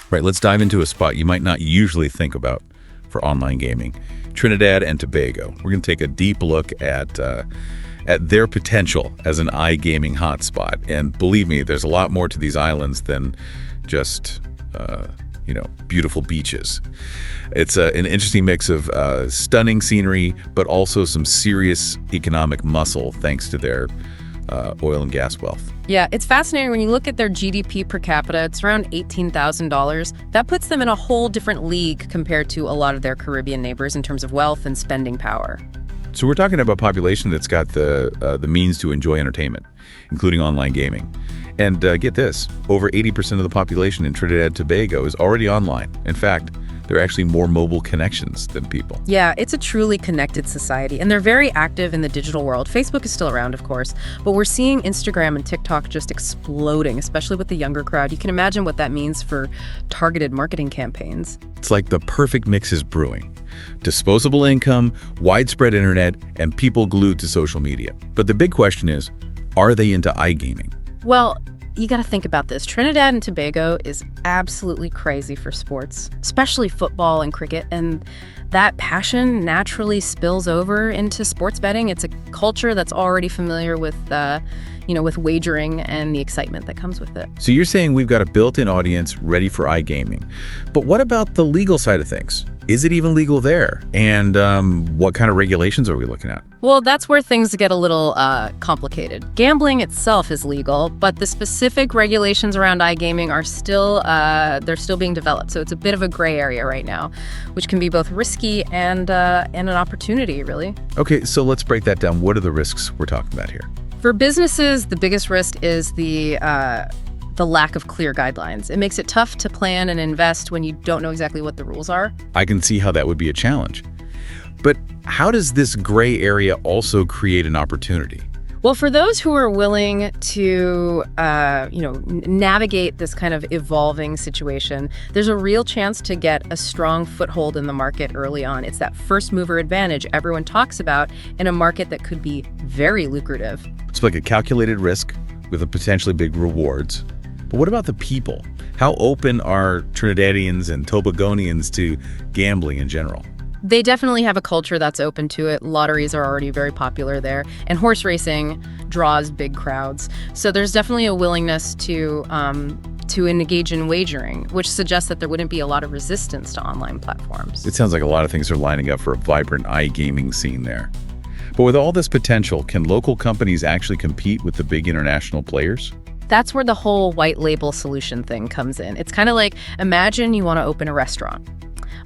Right, let's dive into a spot you might not usually think about for online gaming. Trinidad and Tobago. We're going to take a deep look at their potential as an iGaming hotspot. And believe me, there's a lot more to these islands than just, beautiful beaches. It's an interesting mix of stunning scenery, but also some serious economic muscle thanks to their oil and gas wealth. Yeah, it's fascinating. When you look at their GDP per capita, it's around $18,000. That puts them in a whole different league compared to a lot of their Caribbean neighbors in terms of wealth and spending power. So we're talking about a population that's got the means to enjoy entertainment, including online gaming. And get this, over 80% of the population in Trinidad and Tobago is already online. In fact, there are actually more mobile connections than people. Yeah, it's a truly connected society, and they're very active in the digital world. Facebook is still around, of course, but we're seeing Instagram and TikTok just exploding, especially with the younger crowd. You can imagine what that means for targeted marketing campaigns. It's like the perfect mix is brewing. Disposable income, widespread internet, and people glued to social media. But the big question is, are they into iGaming? Well, you got to think about this. Trinidad and Tobago is absolutely crazy for sports, especially football and cricket. And that passion naturally spills over into sports betting. It's a culture that's already familiar with, with wagering and the excitement that comes with it. So you're saying we've got a built-in audience ready for iGaming. But what about the legal side of things? Is it even legal there? And what kind of regulations are we looking at? Well, that's where things get a little complicated. Gambling itself is legal, but the specific regulations around iGaming are still being developed. So it's a bit of a gray area right now, which can be both risky and an opportunity, really. Okay, so let's break that down. What are the risks we're talking about here? For businesses, the biggest risk is the lack of clear guidelines. It makes it tough to plan and invest when you don't know exactly what the rules are. I can see how that would be a challenge. But how does this gray area also create an opportunity? Well, for those who are willing to, navigate this kind of evolving situation, there's a real chance to get a strong foothold in the market early on. It's that first mover advantage everyone talks about in a market that could be very lucrative. It's like a calculated risk with a potentially big rewards. But what about the people? How open are Trinidadians and Tobagonians to gambling in general? They definitely have a culture that's open to it. Lotteries are already very popular there, and horse racing draws big crowds. So there's definitely a willingness to engage in wagering, which suggests that there wouldn't be a lot of resistance to online platforms. It sounds like a lot of things are lining up for a vibrant iGaming scene there. But with all this potential, can local companies actually compete with the big international players? That's where the whole white label solution thing comes in. It's kind of like, imagine you want to open a restaurant,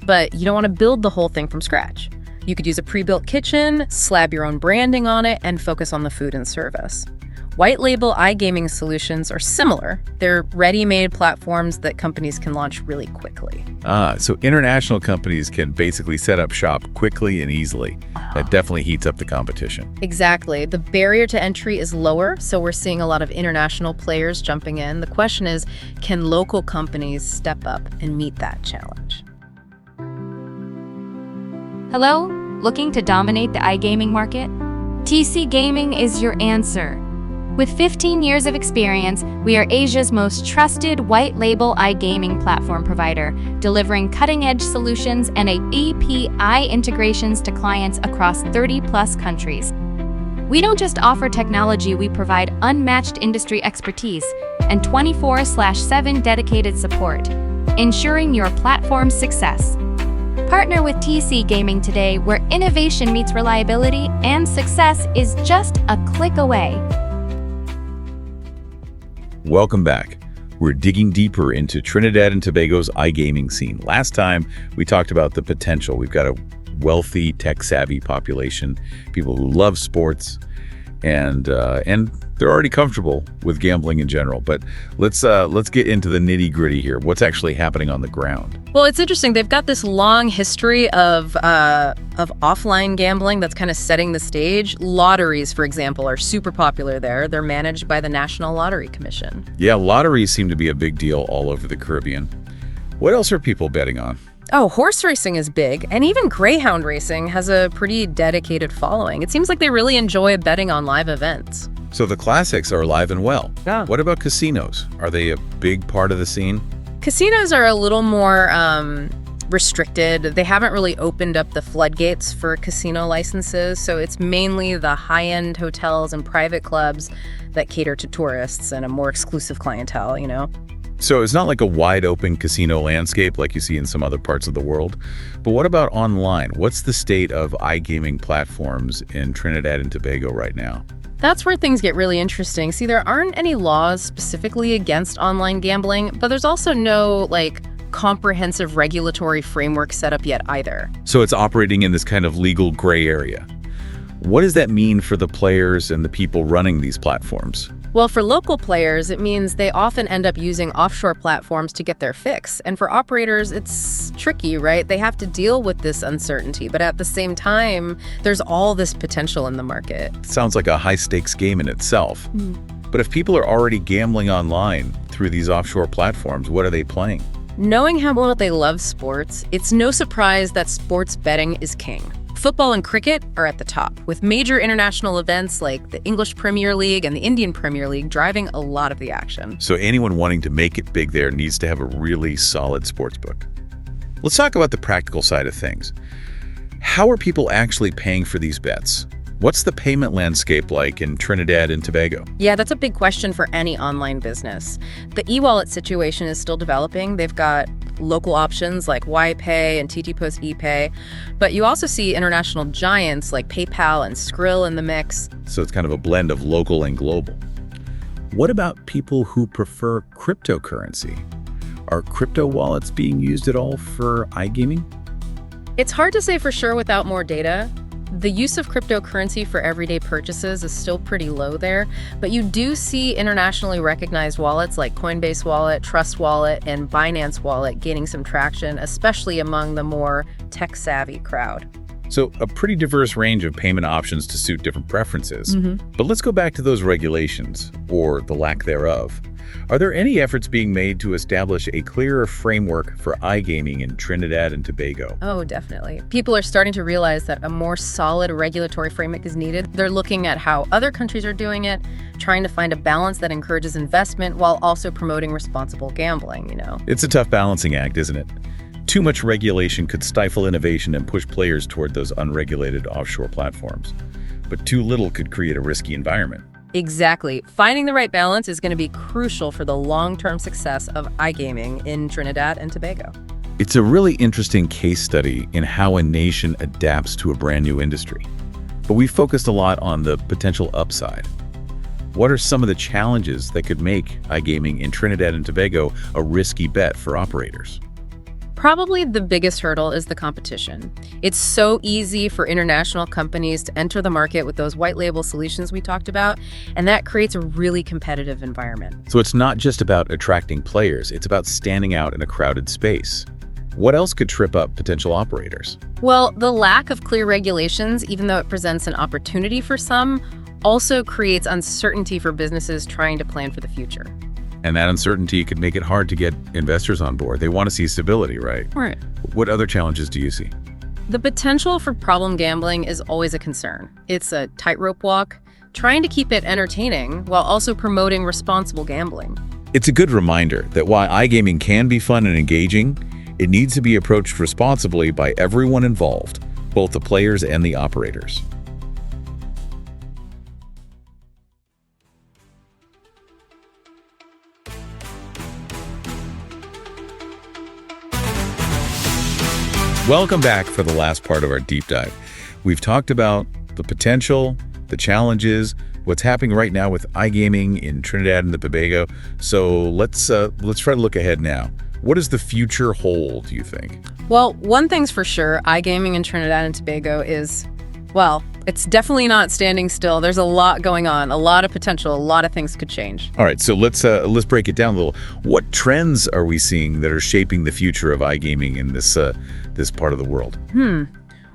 but you don't want to build the whole thing from scratch. You could use a pre-built kitchen, slab your own branding on it, and focus on the food and service. White label iGaming solutions are similar. They're ready-made platforms that companies can launch really quickly. So international companies can basically set up shop quickly and easily. That definitely heats up the competition. Exactly. The barrier to entry is lower, so we're seeing a lot of international players jumping in. The question is, can local companies step up and meet that challenge? Hello? Looking to dominate the iGaming market? TC Gaming is your answer. With 15 years of experience, we are Asia's most trusted white-label iGaming platform provider, delivering cutting-edge solutions and API integrations to clients across 30-plus countries. We don't just offer technology, we provide unmatched industry expertise and 24/7 dedicated support, ensuring your platform's success. Partner with TC Gaming today, where innovation meets reliability and success is just a click away. Welcome back. We're digging deeper into Trinidad and Tobago's iGaming scene. Last time, we talked about the potential. We've got a wealthy, tech-savvy population, people who love sports, and they're already comfortable with gambling in general. But let's get into the nitty-gritty here. What's actually happening on the ground? Well, it's interesting. They've got this long history of offline gambling that's kind of setting the stage. Lotteries, for example, are super popular there. They're managed by the National Lottery Commission. Yeah, lotteries seem to be a big deal all over the Caribbean. What else are people betting on? Oh, horse racing is big, and even greyhound racing has a pretty dedicated following. It seems like they really enjoy betting on live events. So the classics are alive and well. Yeah. What about casinos? Are they a big part of the scene? Casinos are a little more restricted. They haven't really opened up the floodgates for casino licenses, so it's mainly the high-end hotels and private clubs that cater to tourists and a more exclusive clientele, you know? So it's not like a wide open casino landscape like you see in some other parts of the world. But what about online? What's the state of iGaming platforms in Trinidad and Tobago right now? That's where things get really interesting. See, there aren't any laws specifically against online gambling, but there's also no, comprehensive regulatory framework set up yet either. So it's operating in this kind of legal gray area. What does that mean for the players and the people running these platforms? Well, for local players, it means they often end up using offshore platforms to get their fix. And for operators, it's tricky, right? They have to deal with this uncertainty. But at the same time, there's all this potential in the market. Sounds like a high-stakes game in itself. But if people are already gambling online through these offshore platforms, what are they playing? Knowing how well they love sports, it's no surprise that sports betting is king. Football and cricket are at the top, with major international events like the English Premier League and the Indian Premier League driving a lot of the action. So anyone wanting to make it big there needs to have a really solid sportsbook. Let's talk about the practical side of things. How are people actually paying for these bets? What's the payment landscape like in Trinidad and Tobago? Yeah, that's a big question for any online business. The e-wallet situation is still developing. They've got local options like YPay and TT Post ePay, but you also see international giants like PayPal and Skrill in the mix. So it's kind of a blend of local and global. What about people who prefer cryptocurrency? Are crypto wallets being used at all for iGaming? It's hard to say for sure without more data. The use of cryptocurrency for everyday purchases is still pretty low there, but you do see internationally recognized wallets like Coinbase Wallet, Trust Wallet, and Binance Wallet gaining some traction, especially among the more tech-savvy crowd. So a pretty diverse range of payment options to suit different preferences. But let's go back to those regulations, or the lack thereof. Are there any efforts being made to establish a clearer framework for iGaming in Trinidad and Tobago? Oh, definitely. People are starting to realize that a more solid regulatory framework is needed. They're looking at how other countries are doing it, trying to find a balance that encourages investment while also promoting responsible gambling, you know? It's a tough balancing act, isn't it? Too much regulation could stifle innovation and push players toward those unregulated offshore platforms. But too little could create a risky environment. Exactly. Finding the right balance is going to be crucial for the long-term success of iGaming in Trinidad and Tobago. It's a really interesting case study in how a nation adapts to a brand new industry. But we focused a lot on the potential upside. What are some of the challenges that could make iGaming in Trinidad and Tobago a risky bet for operators? Probably the biggest hurdle is the competition. It's so easy for international companies to enter the market with those white label solutions we talked about, and that creates a really competitive environment. So it's not just about attracting players, it's about standing out in a crowded space. What else could trip up potential operators? Well, the lack of clear regulations, even though it presents an opportunity for some, also creates uncertainty for businesses trying to plan for the future. And that uncertainty could make it hard to get investors on board. They want to see stability, right? Right. What other challenges do you see? The potential for problem gambling is always a concern. It's a tightrope walk, trying to keep it entertaining while also promoting responsible gambling. It's a good reminder that while iGaming can be fun and engaging, it needs to be approached responsibly by everyone involved, both the players and the operators. Welcome back for the last part of our deep dive. We've talked about the potential, the challenges, what's happening right now with iGaming in Trinidad and Tobago. So let's try to look ahead now. What does the future hold, do you think? Well, one thing's for sure, iGaming in Trinidad and Tobago is, well, it's definitely not standing still. There's a lot going on, a lot of potential, a lot of things could change. All right, so let's break it down a little. What trends are we seeing that are shaping the future of iGaming in this part of the world?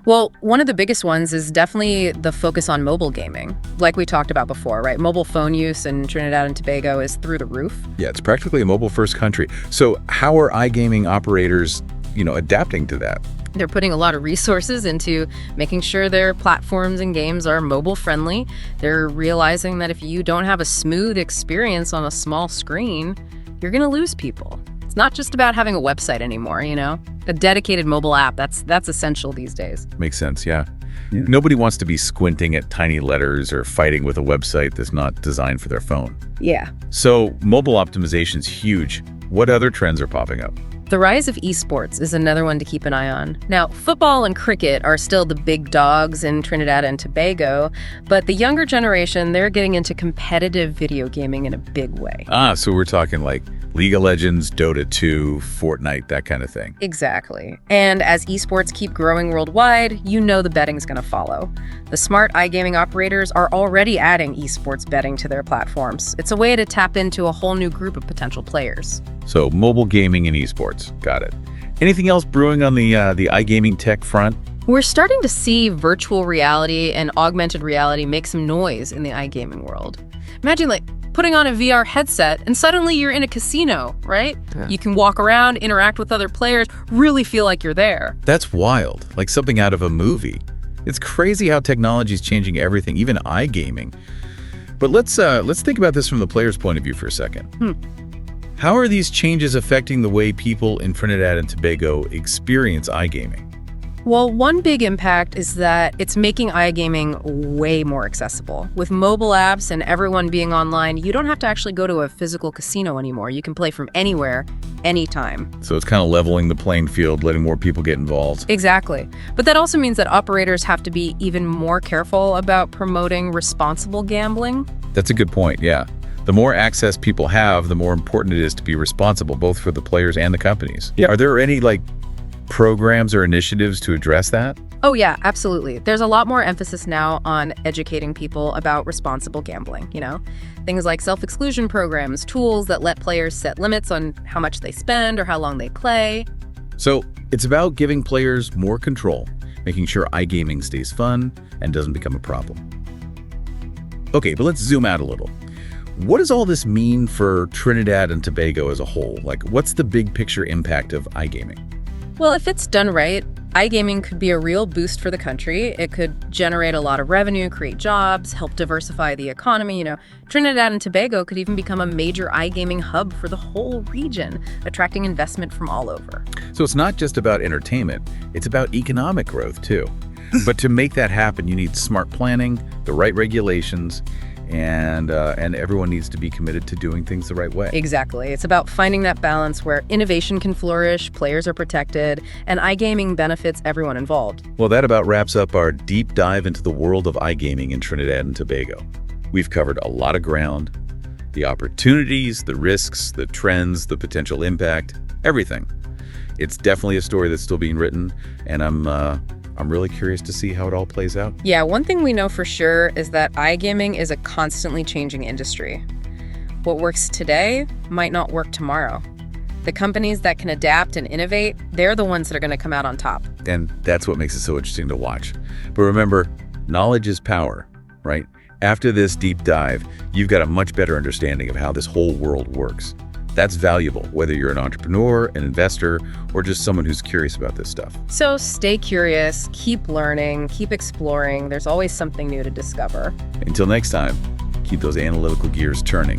Well, one of the biggest ones is definitely the focus on mobile gaming. Like we talked about before, right? Mobile phone use in Trinidad and Tobago is through the roof. Yeah, it's practically a mobile-first country. So how are iGaming operators, adapting to that? They're putting a lot of resources into making sure their platforms and games are mobile friendly. They're realizing that if you don't have a smooth experience on a small screen, you're going to lose people. It's not just about having a website anymore, you know? A dedicated mobile app, that's essential these days. Makes sense, yeah. Nobody wants to be squinting at tiny letters or fighting with a website that's not designed for their phone. Yeah. So mobile optimization's huge. What other trends are popping up? The rise of esports is another one to keep an eye on. Now, football and cricket are still the big dogs in Trinidad and Tobago, but the younger generation, they're getting into competitive video gaming in a big way. So we're talking like League of Legends, Dota 2, Fortnite, that kind of thing. Exactly. And as esports keep growing worldwide, you know the betting's going to follow. The smart iGaming operators are already adding esports betting to their platforms. It's a way to tap into a whole new group of potential players. So mobile gaming and esports, got it. Anything else brewing on the iGaming tech front? We're starting to see virtual reality and augmented reality make some noise in the iGaming world. Imagine putting on a VR headset and suddenly you're in a casino, right? Yeah. You can walk around, interact with other players, really feel like you're there. That's wild, like something out of a movie. It's crazy how technology is changing everything, even iGaming. But let's think about this from the player's point of view for a second. How are these changes affecting the way people in Trinidad and Tobago experience iGaming? Well, one big impact is that it's making iGaming way more accessible. With mobile apps and everyone being online, you don't have to actually go to a physical casino anymore. You can play from anywhere, anytime. So it's kind of leveling the playing field, letting more people get involved. Exactly. But that also means that operators have to be even more careful about promoting responsible gambling. That's a good point, yeah. The more access people have, the more important it is to be responsible, both for the players and the companies. Yeah. Are there any programs or initiatives to address that? Oh yeah, absolutely. There's a lot more emphasis now on educating people about responsible gambling, you know? Things like self-exclusion programs, tools that let players set limits on how much they spend or how long they play. So it's about giving players more control, making sure iGaming stays fun and doesn't become a problem. Okay, but let's zoom out a little. What does all this mean for Trinidad and Tobago as a whole? What's the big picture impact of iGaming? Well, if it's done right, iGaming could be a real boost for the country. It could generate a lot of revenue, create jobs, help diversify the economy. You know, Trinidad and Tobago could even become a major iGaming hub for the whole region, attracting investment from all over. So it's not just about entertainment, it's about economic growth too. But to make that happen, you need smart planning, the right regulations, and everyone needs to be committed to doing things the right way. Exactly. It's about finding that balance where innovation can flourish, players are protected, and iGaming benefits everyone involved. Well, that about wraps up our deep dive into the world of iGaming in Trinidad and Tobago. We've covered a lot of ground, the opportunities, the risks, the trends, the potential impact, everything. It's definitely a story that's still being written, and I'm really curious to see how it all plays out. Yeah, one thing we know for sure is that iGaming is a constantly changing industry. What works today might not work tomorrow. The companies that can adapt and innovate, they're the ones that are going to come out on top. And that's what makes it so interesting to watch. But remember, knowledge is power, right? After this deep dive, you've got a much better understanding of how this whole world works. That's valuable, whether you're an entrepreneur, an investor, or just someone who's curious about this stuff. So stay curious, keep learning, keep exploring. There's always something new to discover. Until next time, keep those analytical gears turning.